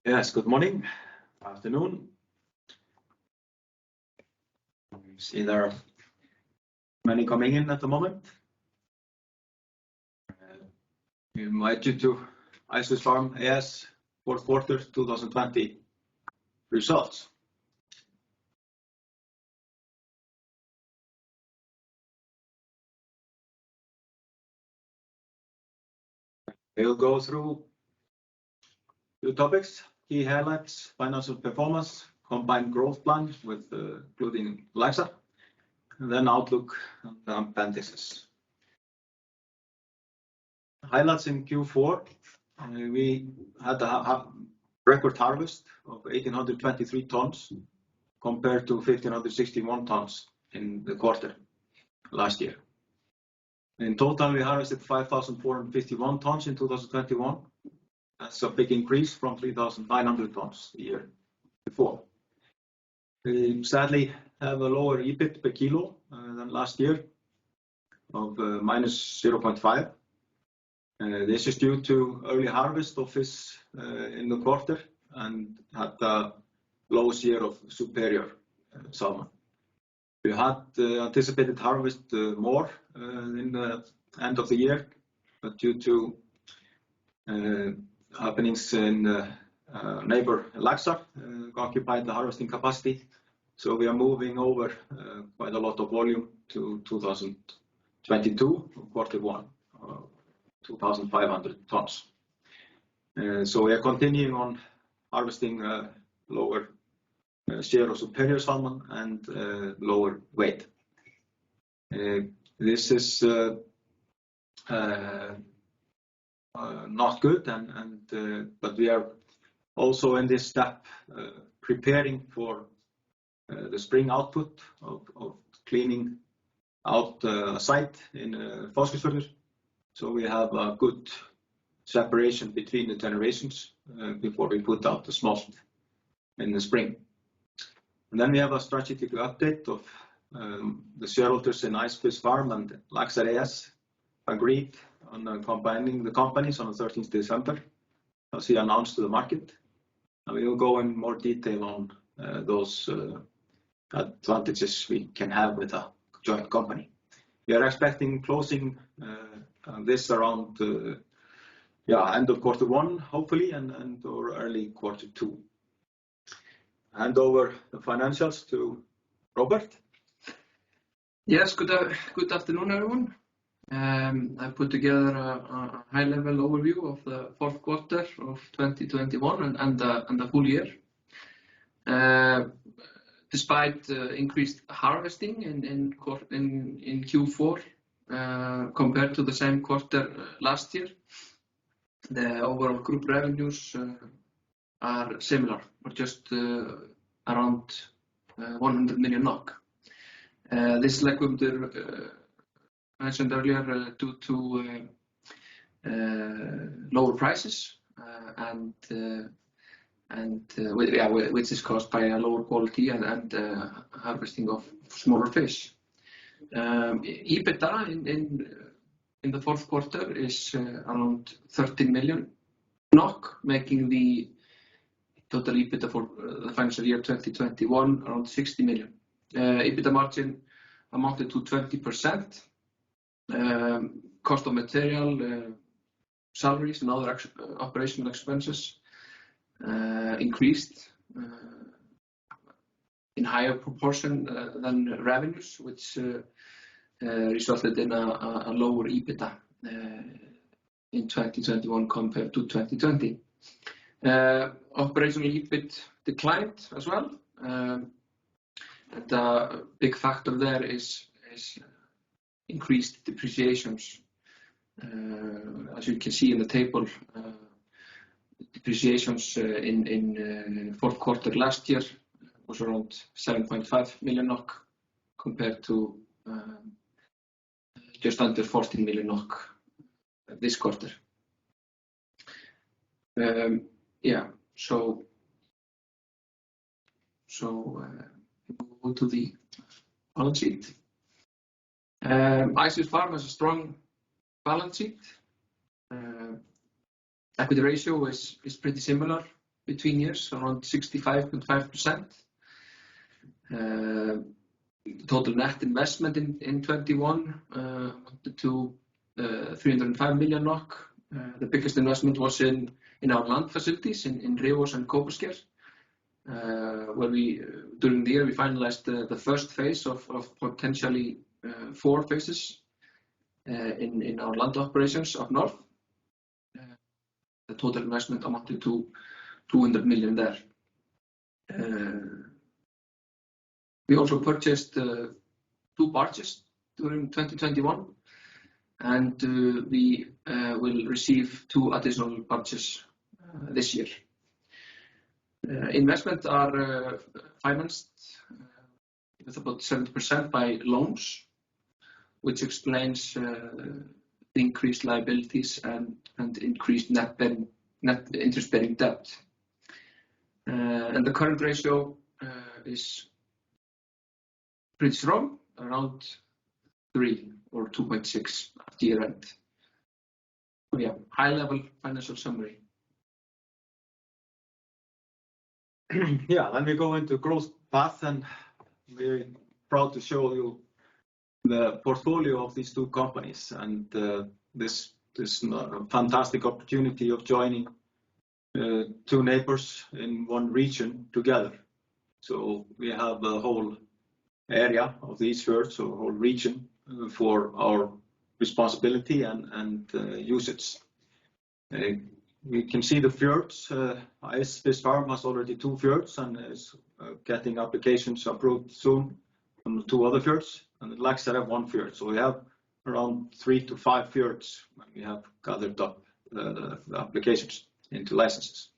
Yes, good morning, afternoon. You see there are many coming in at the moment. We invite you to Ice Farm AS fourth quarter 2020 results. We'll go through two topics: key highlights, financial performance, combined growth plan with including Laxar, and then outlook and appendices. Highlights in Q4: we had a record harvest of 1,823 tons compared to 1,561 tons in the quarter last year. In total, we harvested 5,451 tons in 2021. That's a big increase from 3,900 tons the year before. We sadly have a lower EBIT per kilo than last year of -0.5. This is due to early harvest of fish in the quarter and had a lowest year of superior salmon. We had anticipated harvest more in the end of the year, but due to happenings in neighbor Laxar occupied the harvesting capacity. So we are moving over quite a lot of volume to 2022 quarter one, 2,500 tons. So we are continuing on harvesting lower share of superior salmon and lower weight. This is not good, but we are also in this step preparing for the spring output of cleaning out a site in Fáskrúðsfjörður. So we have a good separation between the generations before we put out the smolt in the spring. And then we have a strategic update of the shareholders in Ice Farm and Laxar AS agreed on combining the companies on the 13th December, as he announced to the market. And we will go in more detail on those advantages we can have with a joint company. We are expecting closing this around end of quarter one, hopefully, or early quarter two. Hand over the financials to Robert. Yes, good afternoon, everyone. I put together a high-level overview of the fourth quarter of 2021 and the full year. Despite increased harvesting in Q4 compared to the same quarter last year, the overall group revenues are similar, or just around 100 million NOK. This is, like Guðmundur mentioned earlier, due to lower prices which is caused by a lower quality and harvesting of smaller fish. EBITDA in the fourth quarter is around 13 million NOK, making the total EBITDA for the financial year 2021 around 60 million. EBITDA margin amounted to 20%. Cost of material, salaries and other operational expenses increased in higher proportion than revenues, which resulted in a lower EBITDA in 2021 compared to 2020. Operational EBIT declined as well. And a big factor there is increased depreciations. As you can see in the table, depreciations in fourth quarter last year was around 7.5 million NOK compared to just under 14 million NOK this quarter. Go to the balance sheet. Ice Farm has a strong balance sheet. Equity ratio is pretty similar between years, around 65.5%. Total net investment in 21 amounted to 305 million NOK. The biggest investment was in our land facilities in Rifós and Kópasker, where during the year we finalized the first phase of potentially 4 phases in our land operations up north. The total investment amounted to 200 million there. We also purchased 2 barges during 2021, and we will receive 2 additional barges this year. Investments are financed with about 70% by loans, which explains the increased liabilities and increased net interest-bearing debt. And the current ratio is pretty strong, around 3 or 2.6 at year-end. So yeah, high-level financial summary. Yeah, let me go into growth path, and we're proud to show you the portfolio of these 2 companies and this fantastic opportunity of joining 2 neighbors in 1 region together. So we have a whole area of these fjords, so a whole region for our responsibility and usage. We can see the fjords. This farm has already 2 fjords and is getting applications approved soon on 2 other fjords, and Laxar have 1 fjord. So we have around 3 to 5 fjords when we have gathered up the applications into licenses.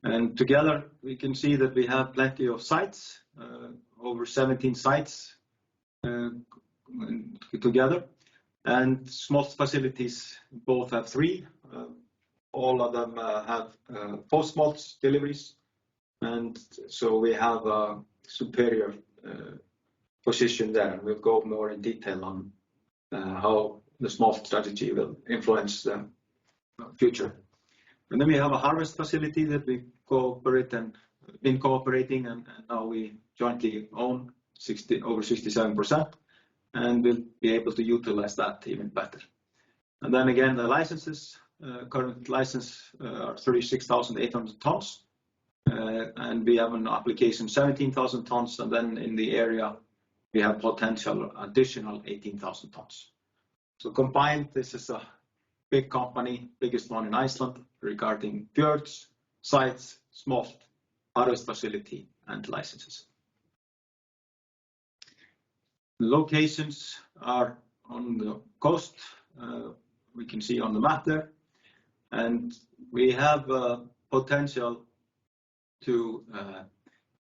And together we can see that we have plenty of sites, over 17 sites together, and smolt facilities both have 3. All of them have post-smolt deliveries, and so we have a superior position there. And we'll go more in detail on how the smolt strategy will influence the future. And then we have a harvest facility that we cooperate and been cooperating, and now we jointly own over 67%, and we'll be able to utilize that even better. And then again, the licenses, current license are 36,800 tons, and we have an application 17,000 tons, and then in the area we have potential additional 18,000 tons. So combined, this is a big company, biggest one in Iceland regarding fjords, sites, smolt, harvest facility, and licenses. The locations are on the coast, we can see on the map there, and we have potential to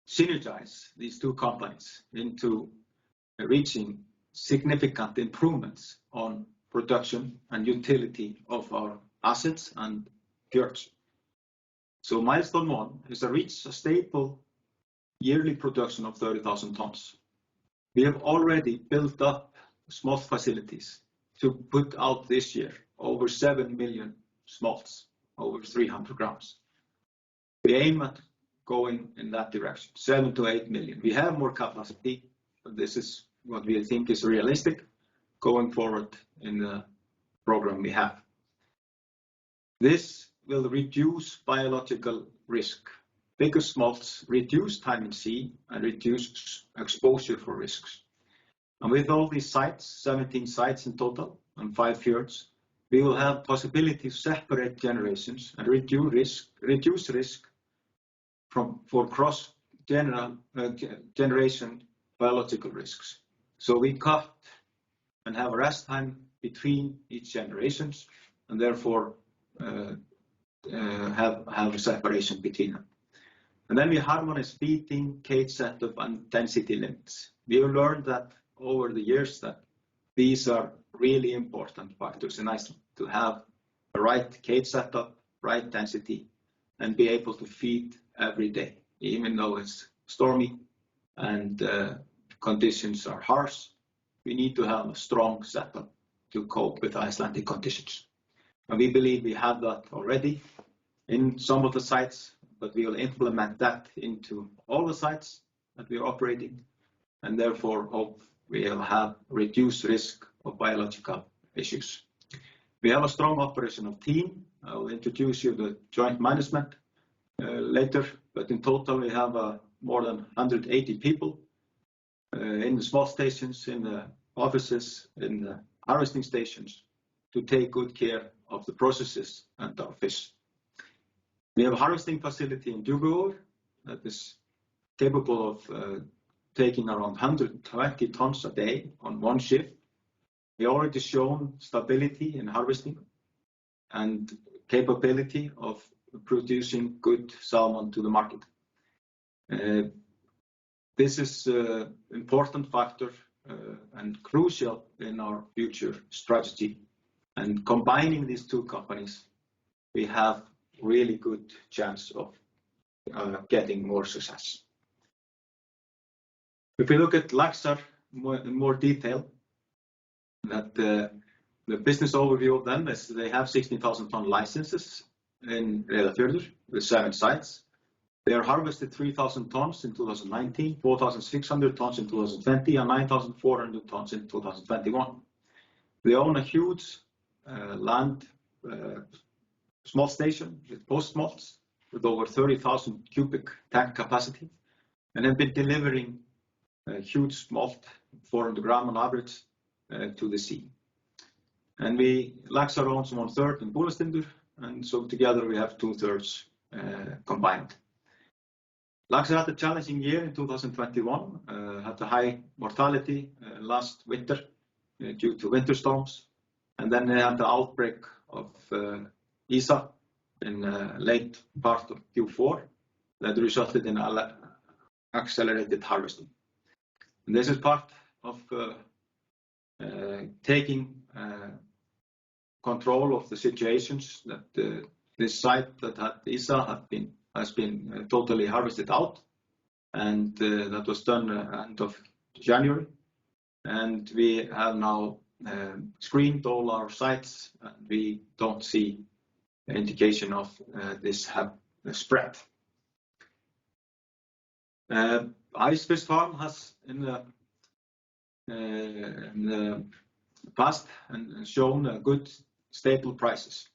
synergize these 2 companies into reaching significant improvements on production and utility of our assets and fjords. So milestone 1 is to reach a stable yearly production of 30,000 tons. We have already built up smolt facilities to put out this year over 7 million smolts, over 300 grams. We aim at going in that direction, 7 to 8 million. We have more capacity, but this is what we think is realistic going forward in the program we have. This will reduce biological risk. Bigger smolts reduce time in sea and reduce exposure for risks. And with all these sites, 17 sites in total and 5 fjords, we will have possibility to separate generations and reduce risk for cross generation biological risks. So we cut and have a rest time between each generations, and therefore have a separation between them. And then we harmonize feeding, cage setup, and density limits. We have learned that over the years that these are really important factors in Iceland, to have the right cage setup, right density, and be able to feed every day, even though it's stormy and conditions are harsh. We need to have a strong setup to cope with Icelandic conditions. And we believe we have that already in some of the sites, but we will implement that into all the sites that we are operating, and therefore hope we will have reduced risk of biological issues. We have a strong operational team. I will introduce you the joint management later, but in total we have more than 180 people in the smolt stations, in the offices, in the harvesting stations, to take good care of the processes and our fish. We have a harvesting facility in Djúpivogur that is capable of taking around 120 tons a day on one shift. We already shown stability in harvesting and capability of producing good salmon to the market. This is an important factor and crucial in our future strategy. And combining these two companies, we have really good chance of getting more success. If we look at Laxar in more detail, that the business overview of them is they have 16,000 ton licenses in Reyðarfjörður with 7 sites. They are harvested 3,000 tons in 2019, 4,600 tons in 2020, and 9,400 tons in 2021. They own a huge land smolt station with post-smolts with over 30,000 cubic tank capacity, and have been delivering huge smolt, 400 gram on average, to the sea. And Laxar owns 1/3 in Búlandstindur, and so together we have 2/3 combined. Laxar had a challenging year in 2021, had a high mortality last winter due to winter storms, and then they had the outbreak of ISA in late part of Q4 that resulted in accelerated harvesting. And this is part of taking control of the situations that this site that had ISA has been totally harvested out, and that was done end of January. And we have now screened all our sites, and we don't see indication of this have spread. Ice Farm has in the past and shown good stable prices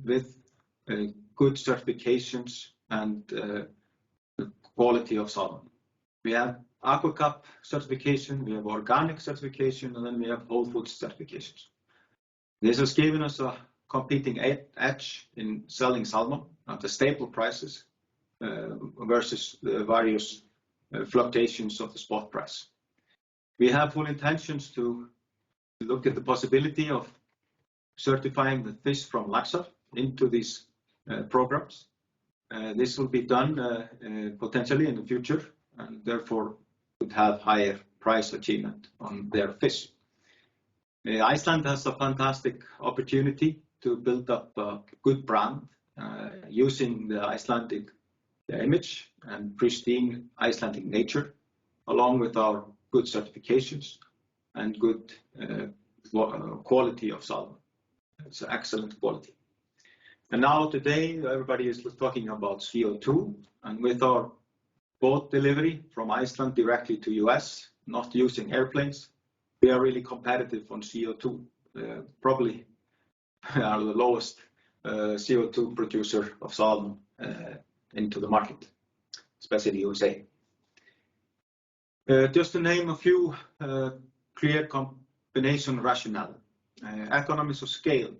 with good certifications and the quality of salmon. We have AquaCap certification, we have organic certification, and then we have Whole Foods certifications. This has given us a competing edge in selling salmon at the stable prices versus the various fluctuations of the spot price. We have full intentions to look at the possibility of certifying the fish from Laxar into these programs. This will be done potentially in the future, and therefore would have higher price achievement on their fish. Iceland has a fantastic opportunity to build up a good brand using the Icelandic image and pristine Icelandic nature, along with our good certifications and good quality of salmon. It's excellent quality. And now today everybody is talking about CO2, and with our boat delivery from Iceland directly to US, not using airplanes, we are really competitive on CO2. Probably are the lowest CO2 producer of salmon into the market, especially USA. Just to name a few clear combination rationale. Economies of scale.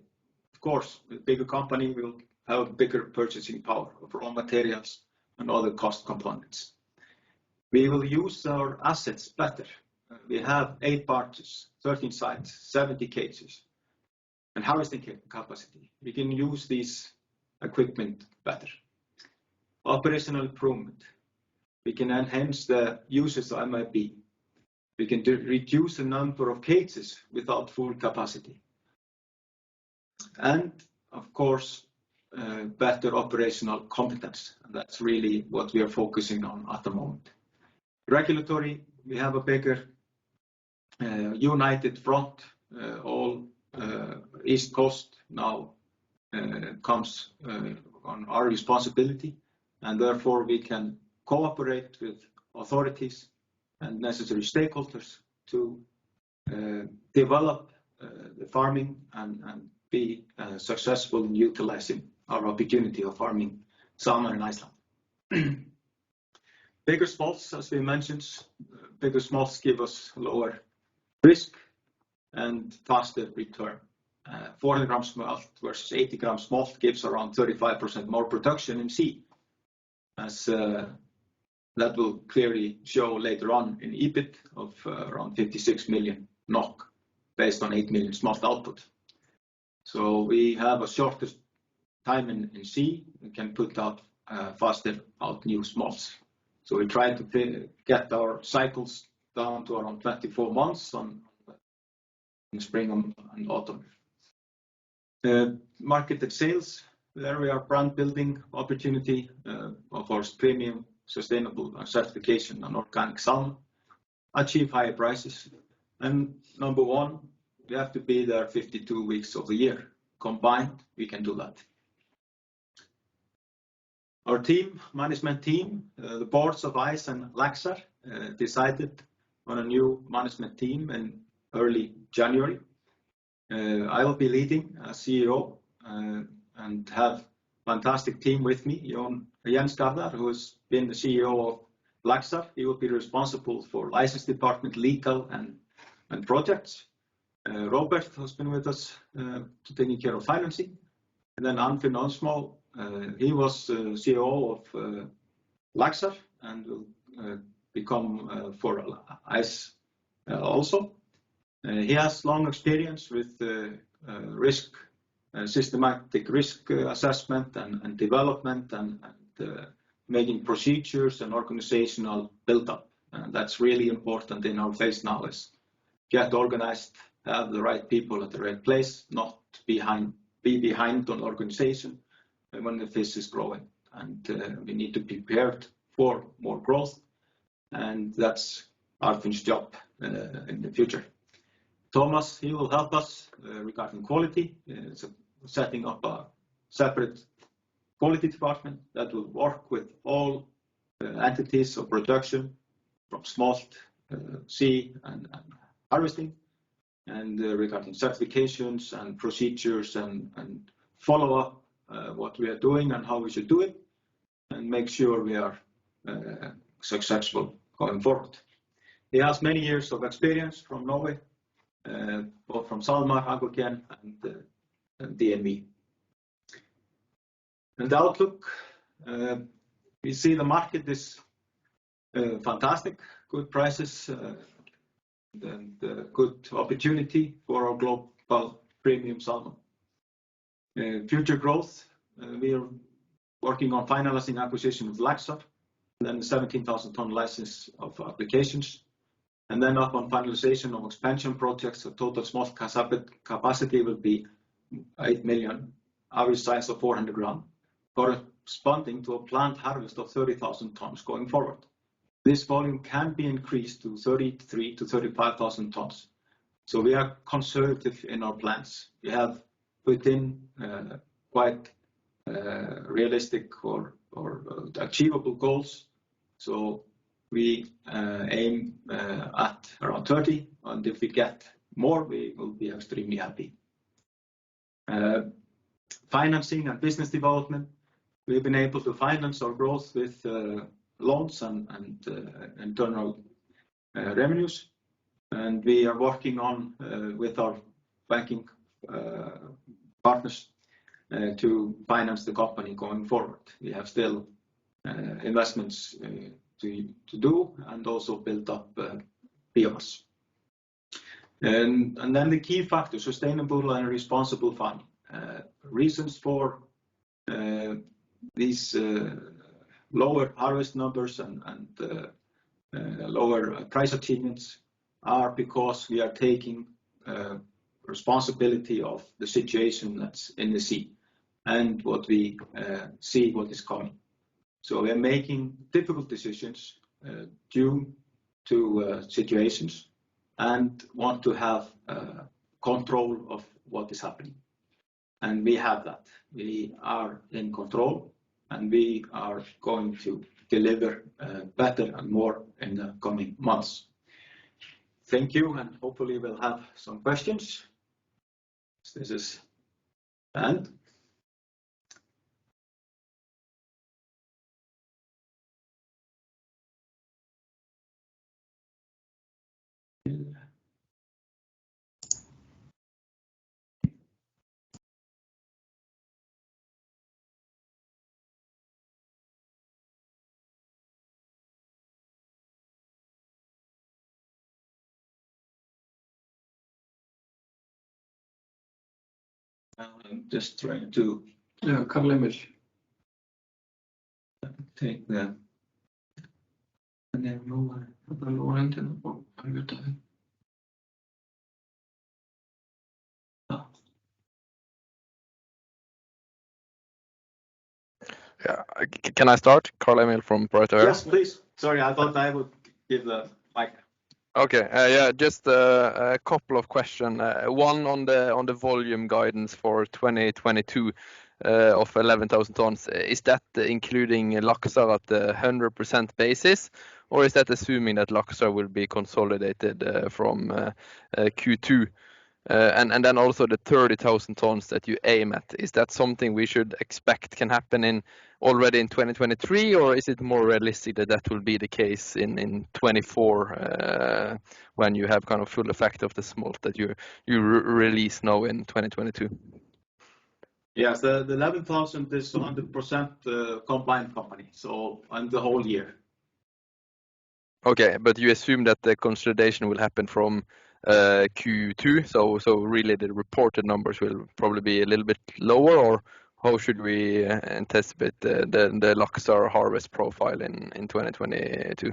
Of course, a bigger company will have bigger purchasing power of raw materials and other cost components. We will use our assets better. We have 8 barges, 13 sites, 70 cages, and harvesting capacity. We can use this equipment better. Operational improvement. We can enhance the uses of MIB. We can reduce the number of cages without full capacity. And of course, better operational competence. And that's really what we are focusing on at the moment. Regulatory, we have a bigger united front. All East Coast now comes on our responsibility, and therefore we can cooperate with authorities and necessary stakeholders to develop the farming and be successful in utilizing our opportunity of farming salmon in Iceland. Bigger smolts, as we mentioned, bigger smolts give us lower risk and faster return. 400 gram smolt versus 80 gram smolt gives around 35% more production in sea, as that will clearly show later on in EBIT of around 56 million NOK based on 8 million smolt output. So we have a shorter time in sea, we can put out faster out new smolts. So we try to get our cycles down to around 24 months in spring and autumn. Marketed sales, there we are brand building opportunity of our premium sustainable certification and organic salmon, achieve higher prices. And number one, we have to be there 52 weeks of the year. Combined, we can do that. Our team, management team, the boards of ICE and Laxar decided on a new management team in early January. I will be leading as CEO and have a fantastic team with me. Jens Garðar, who has been the CEO of Laxar, he will be responsible for license department, legal and projects. Robert has been with us taking care of financing. And then Anfinn Onsmo, he was CEO of Laxar and will become for ICE also. He has long experience with risk, systematic risk assessment and development and making procedures and organizational build-up. That's really important in our phase now, is get organized, have the right people at the right place, not be behind on organization when the fish is growing. And we need to be prepared for more growth, and that's Arfinn's job in the future. Thomas, he will help us regarding quality, setting up a separate quality department that will work with all entities of production from smolt, sea and harvesting, and regarding certifications and procedures and follow up what we are doing and how we should do it, and make sure we are successful going forward. He has many years of experience from Norway, both from SalMar, Agrochem and DNV. And the outlook, we see the market is fantastic, good prices and good opportunity for our global premium salmon. Future growth, we are working on finalizing acquisition of Laxar, and then the 17,000 ton license of applications. And then upon finalization of expansion projects, the total smolt capacity will be 8 million, average size of 400 gram, corresponding to a planned harvest of 30,000 tons going forward. This volume can be increased to 33,000 to 35,000 tons. So we are conservative in our plans. We have put in quite realistic or achievable goals. So we aim at around 30, and if we get more, we will be extremely happy. Financing and business development, we've been able to finance our growth with loans and internal revenues, and we are working on with our banking partners to finance the company going forward. We have still investments to do and also build up biomass. And then the key factor, sustainable and responsible farming. Reasons for these lower harvest numbers and lower price achievements are because we are taking responsibility of the situation that's in the sea and what we see what is coming. So we are making difficult decisions due to situations and want to have control of what is happening. And we have that. We are in control and we are going to deliver better and more in the coming months. Thank you, and hopefully we'll have some questions. This is the end. I'm just trying to Karl Emil. take the Yeah. Can I start? Karl Emil from Pareto. Yes, please. Sorry, I thought I would give the mic. Okay. Yeah, just a couple of questions. One on the volume guidance for 2022 of 11,000 tons. Is that including Laxar at the 100% basis, or is that assuming that Laxar will be consolidated from Q2? And then also the 30,000 tons that you aim at, is that something we should expect can happen already in 2023, or is it more realistic that that will be the case in 2024 when you have kind of full effect of the smolt that you release now in 2022? Yes, the 11,000 is 100% combined company, so on the whole year. Okay, but you assume that the consolidation will happen from Q2, so really the reported numbers will probably be a little bit lower, or how should we anticipate the Laxar harvest profile in 2022?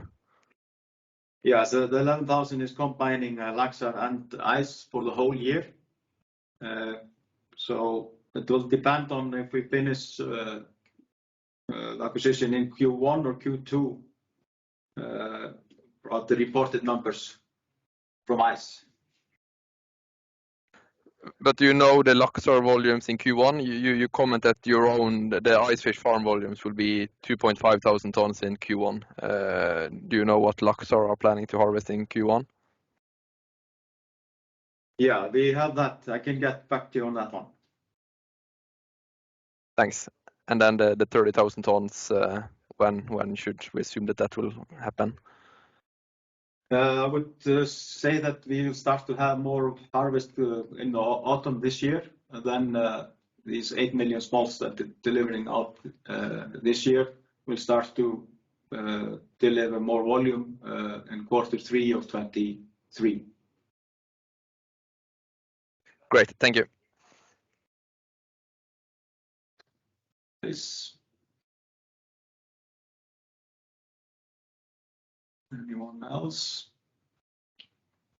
Yeah, so the 11,000 is combining Laxar and ice for the whole year. So it will depend on if we finish the acquisition in Q1 or Q2 of the reported numbers from ice. But you know the Laxar volumes in Q1, you comment that the ice fish farm volumes will be 2,500 tons in Q1. Do you know what Laxar are planning to harvest in Q1? Yeah, we have that. I can get back to you on that one. Thanks. And then the 30,000 tons, when should we assume that will happen? I would say that we will start to have more harvest in the autumn this year, and then these 8 million smolts that are delivering out this year will start to deliver more volume in Q3 of 2023. Great, thank you. Please. Anyone else?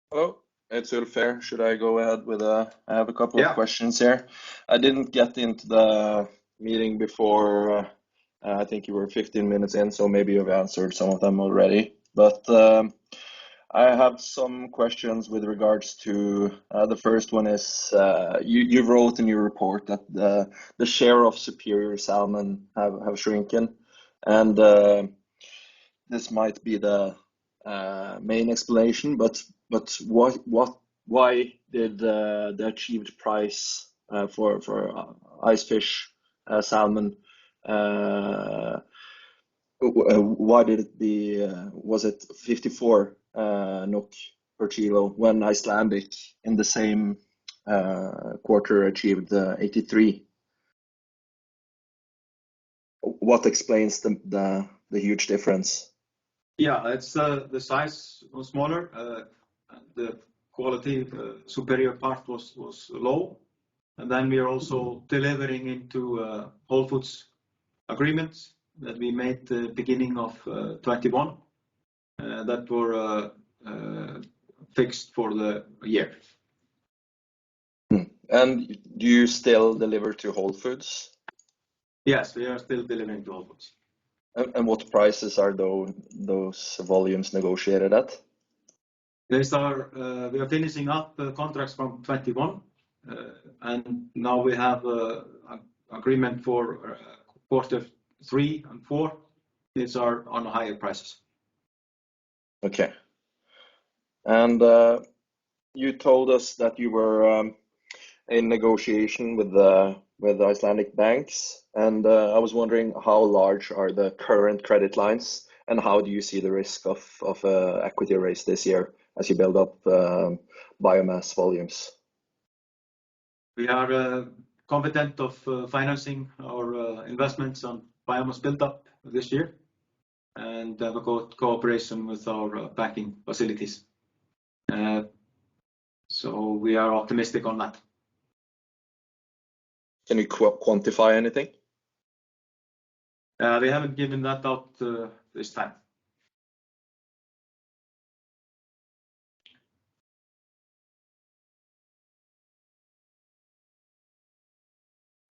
Hello, it's Ulf here. Should I go ahead with I have a couple of questions here. I didn't get into the meeting before. I think you were 15 minutes in, so maybe you've answered some of them already. But I have some questions with regards to the first one is you wrote in your report that the share of superior salmon have shrunken, and this might be the main explanation, but why did the achieved price for ice fish salmon why did it be was it 54 NOK per kilo when Icelandic in the same quarter achieved 83? What explains the huge difference? Yeah, it's the size was smaller, the quality, superior part was low, and then we are also delivering into Whole Foods agreements that we made the beginning of 21 that were fixed for the year. And do you still deliver to Whole Foods? Yes, we are still delivering to Whole Foods. And what prices are those volumes negotiated at? These are we are finishing up contracts from 21, and now we have an agreement for 3 and 4, these are on higher prices. Okay. And you told us that you were in negotiation with the Icelandic banks, and I was wondering how large are the current credit lines, and how do you see the risk of equity raise this year as you build up biomass volumes? We are confident of financing our investments on biomass build-up this year, and have a good cooperation with our banking facilities. So we are optimistic on that. Can you quantify anything? We haven't given that out this time.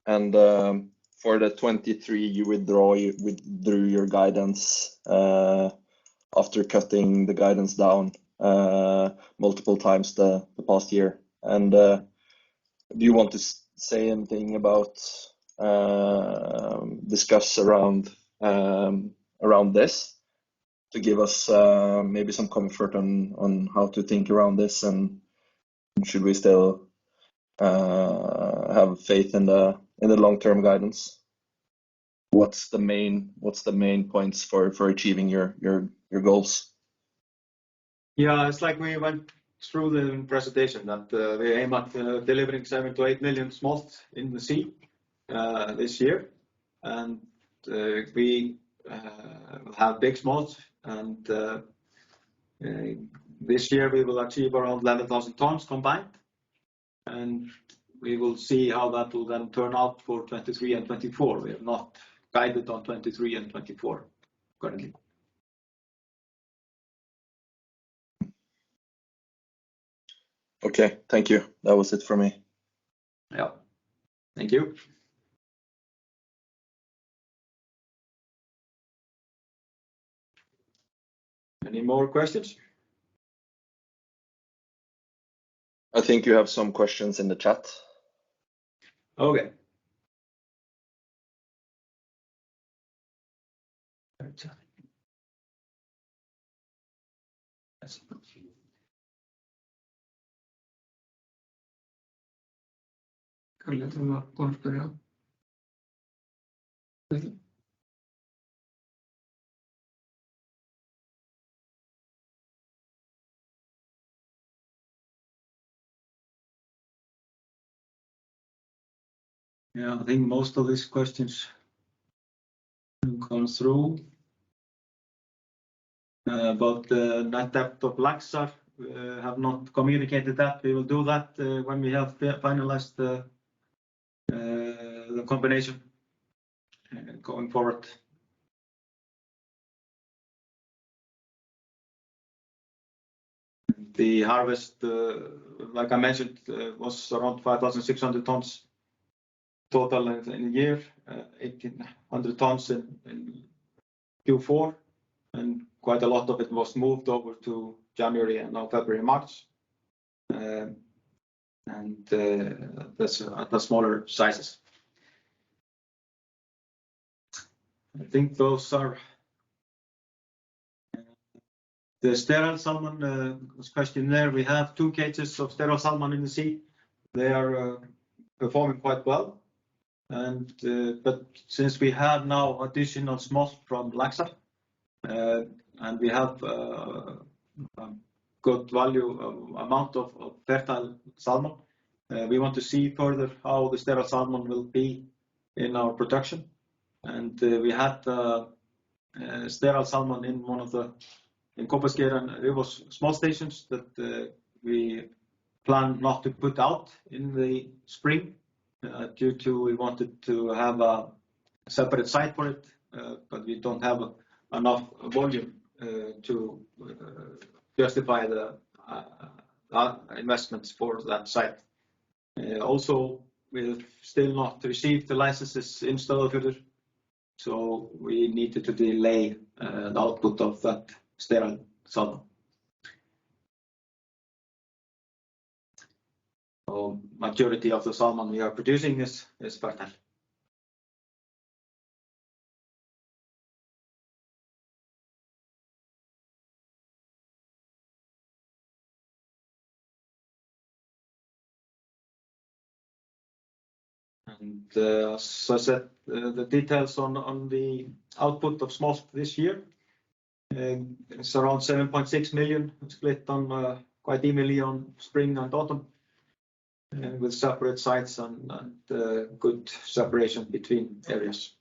And for the 23, you withdrew your guidance after cutting the guidance down multiple times the past year. And do you want to say anything about discuss around this to give us maybe some comfort on how to think around this, and should we still have faith in the long-term guidance? What's the main points for achieving your goals? Yeah, it's like we went through the presentation that we aim at delivering 7 to 8 million smolt in the sea this year, and we have big smolt, and this year we will achieve around 11,000 tons combined, and we will see how that will then turn out for 23 and 24. We have not guided on 23 and 24 currently. Okay, thank you. That was it for me. Yeah, thank you. Any more questions? I think you have some questions in the chat. Okay. Yeah, I think most of these questions have gone through. About the net debt of Laxar, have not communicated that. We will do that when we have finalized the combination going forward. The harvest, like I mentioned, was around 5,600 tons total in a year, 1,800 tons in Q4, and quite a lot of it was moved over to January and now February and March. And that's at the smaller sizes. I think those are the sterile salmon was questioned there. We have 2 cages of sterile salmon in the sea. They are performing quite well. And but since we have now additional smolt from Laxar, and we have a good value amount of fertile salmon, we want to see further how the sterile salmon will be in our production. And we had sterile salmon in one of the Kópasker and Rifós smolt stations that we plan not to put out in the spring due to we wanted to have a separate site for it, but we don't have enough volume to justify the investments for that site. Also, we've still not received the licenses in Stöðvarfjörður, so we needed to delay the output of that sterile salmon. So majority of the salmon we are producing is fertile. As I said, the details on the output of smolt this year, it's around 7.6 million, split on quite evenly on spring and autumn, with separate sites and good separation between areas.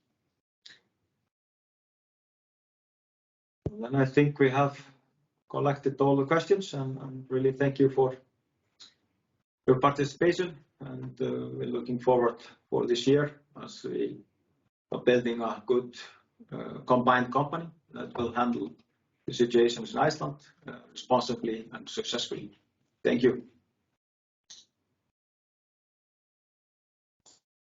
Then I think we have collected all the questions, and really thank you for your participation, and we're looking forward for this year as we are building a good combined company that will handle the situations in Iceland responsibly and successfully. Thank you.